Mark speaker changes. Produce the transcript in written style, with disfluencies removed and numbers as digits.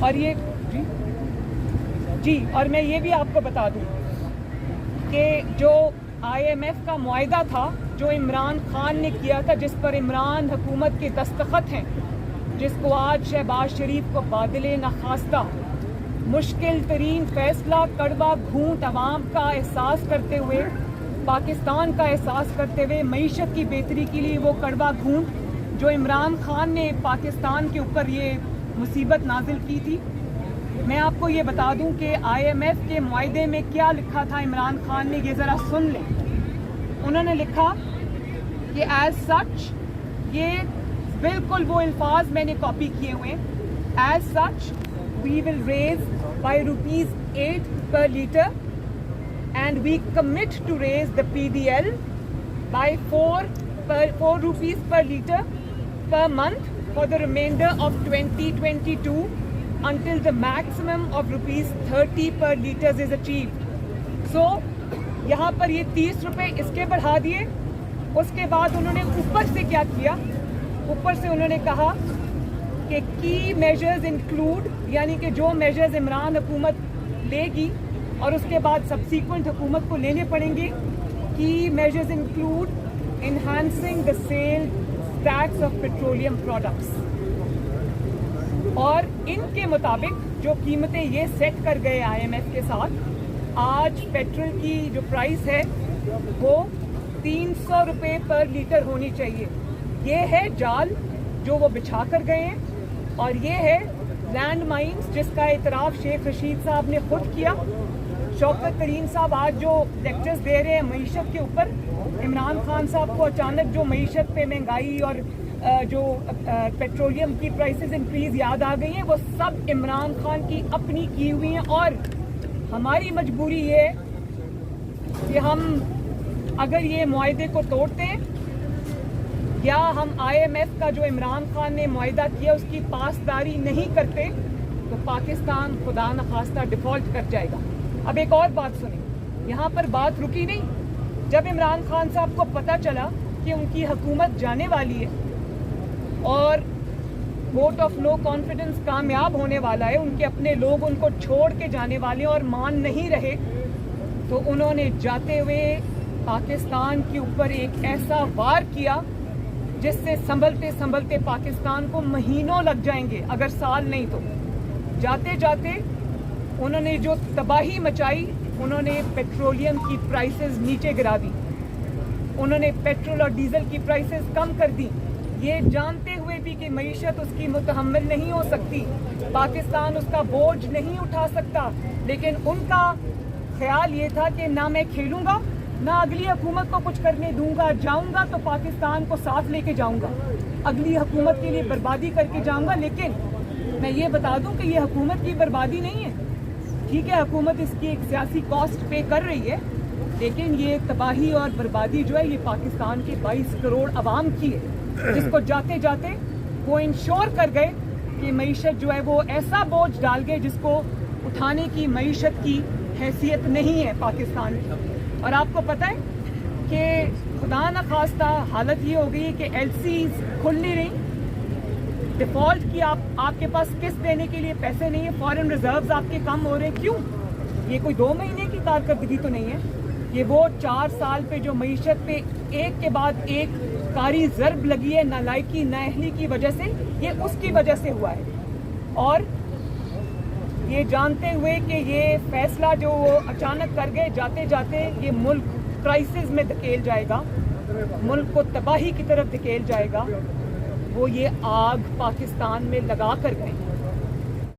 Speaker 1: اور یہ جی اور میں یہ بھی آپ کو بتا دوں کہ جو IMF کا معاہدہ تھا جو عمران خان نے کیا تھا، جس پر عمران حکومت کے دستخط ہیں، جس کو آج شہباز شریف کو بادل نخواستہ مشکل ترین فیصلہ کڑوا گھونٹ عوام کا احساس کرتے ہوئے، پاکستان کا احساس کرتے ہوئے، معیشت کی بہتری کے لیے وہ کڑوا گھونٹ جو عمران خان نے پاکستان کے اوپر یہ مصیبت نازل کی تھی، میں آپ کو یہ بتا دوں کہ IMF کے معاہدے میں کیا لکھا تھا عمران خان نے، یہ ذرا سن لیں۔ انہوں نے لکھا کہ ایز سچ، یہ بالکل وہ الفاظ میں نے کاپی کیے ہوئے، as such we will raise by ₹8 per litre and we commit to raise the PDL by 4 rupees per litre per month for the remainder of 2022 until the maximum of ₹30 per litre is achieved. So یہاں پر یہ 30 روپے اس کے بڑھا دیے۔ اس کے بعد انہوں نے اوپر سے کیا کیا، اوپر سے انہوں نے کہا کہ کی میجرز انکلوڈ، یعنی کہ جو میجرز عمران حکومت لے گی اور اس کے بعد سبسیکوینٹ حکومت کو لینے پڑیں گے، key measures include enhancing the sale tax of petroleum products, اور ان کے مطابق جو قیمتیں یہ سیٹ کر گئے IMF کے ساتھ، آج پیٹرول کی جو پرائس ہے وہ 300 روپے پر لیٹر ہونی چاہیے۔ یہ ہے جال جو وہ بچھا کر گئے ہیں، اور یہ ہے لینڈ مائنز جس کا اعتراف شیخ رشید صاحب نے خود کیا۔ شوکت ترین صاحب آج جو لیکچرز دے رہے ہیں معیشت کے اوپر، عمران خان صاحب کو اچانک جو معیشت پہ مہنگائی اور جو پیٹرولیم کی پرائسز انکریز یاد آ گئی ہیں، وہ سب عمران خان کی اپنی کی ہوئی ہیں۔ اور ہماری مجبوری یہ ہے کہ ہم اگر یہ معاہدے کو توڑتے ہیں یا ہم IMF کا جو عمران خان نے معاہدہ کیا اس کی پاسداری نہیں کرتے تو پاکستان خدا نخواستہ ڈیفالٹ کر جائے گا۔ اب ایک اور بات سنیں، یہاں پر بات رکی نہیں۔ جب عمران خان صاحب کو پتہ چلا کہ ان کی حکومت جانے والی ہے اور ووٹ آف نو کانفیڈنس کامیاب ہونے والا ہے، ان کے اپنے لوگ ان کو چھوڑ کے جانے والے اور مان نہیں رہے، تو انہوں نے جاتے ہوئے پاکستان کے اوپر ایک ایسا وار کیا جس سے سنبھلتے سنبھلتے پاکستان کو مہینوں لگ جائیں گے، اگر سال نہیں تو۔ جاتے جاتے انہوں نے جو تباہی مچائی، انہوں نے پیٹرولیم کی پرائسز نیچے گرا دی، انہوں نے پیٹرول اور ڈیزل کی پرائسز کم کر دی، یہ جانتے ہوئے بھی کہ معیشت اس کی متحمل نہیں ہو سکتی، پاکستان اس کا بوجھ نہیں اٹھا سکتا، لیکن ان کا خیال یہ تھا کہ نہ میں کھیلوں گا، نہ اگلی حکومت کو کچھ کرنے دوں گا، جاؤں گا تو پاکستان کو ساتھ لے کے جاؤں گا، اگلی حکومت کے لیے بربادی کر کے جاؤں گا۔ لیکن میں یہ بتا دوں کہ یہ حکومت کی بربادی نہیں ہے، ٹھیک ہے حکومت اس کی ایک سیاسی کاسٹ پے کر رہی ہے، لیکن یہ تباہی اور بربادی جو ہے یہ پاکستان کے 22 کروڑ عوام کی ہے، جس کو جاتے جاتے وہ انشور کر گئے کہ معیشت جو ہے وہ ایسا بوجھ ڈال گئے جس کو اٹھانے کی معیشت کی حیثیت نہیں ہے پاکستان کی۔ اور آپ کو پتہ ہے کہ خدا نخواستہ حالت یہ ہو گئی ہے کہ LCs کھل نہیں رہی، ڈیفالٹ کی آپ کے پاس قسط دینے کے لیے پیسے نہیں ہیں، فارن ریزروز آپ کے کم ہو رہے ہیں۔ کیوں؟ یہ کوئی 2 مہینے کی کارکردگی تو نہیں ہے، یہ وہ 4 سال پہ جو معیشت پہ ایک کے بعد ایک کاری ضرب لگی ہے نالائکی نااہلی کی وجہ سے، یہ اس کی وجہ سے ہوا ہے۔ اور یہ جانتے ہوئے کہ یہ فیصلہ جو وہ اچانک کر گئے، جاتے جاتے یہ ملک کرائسس میں دھکیل جائے گا، ملک کو تباہی کی طرف دھکیل جائے گا، وہ یہ آگ پاکستان میں لگا کر گئے۔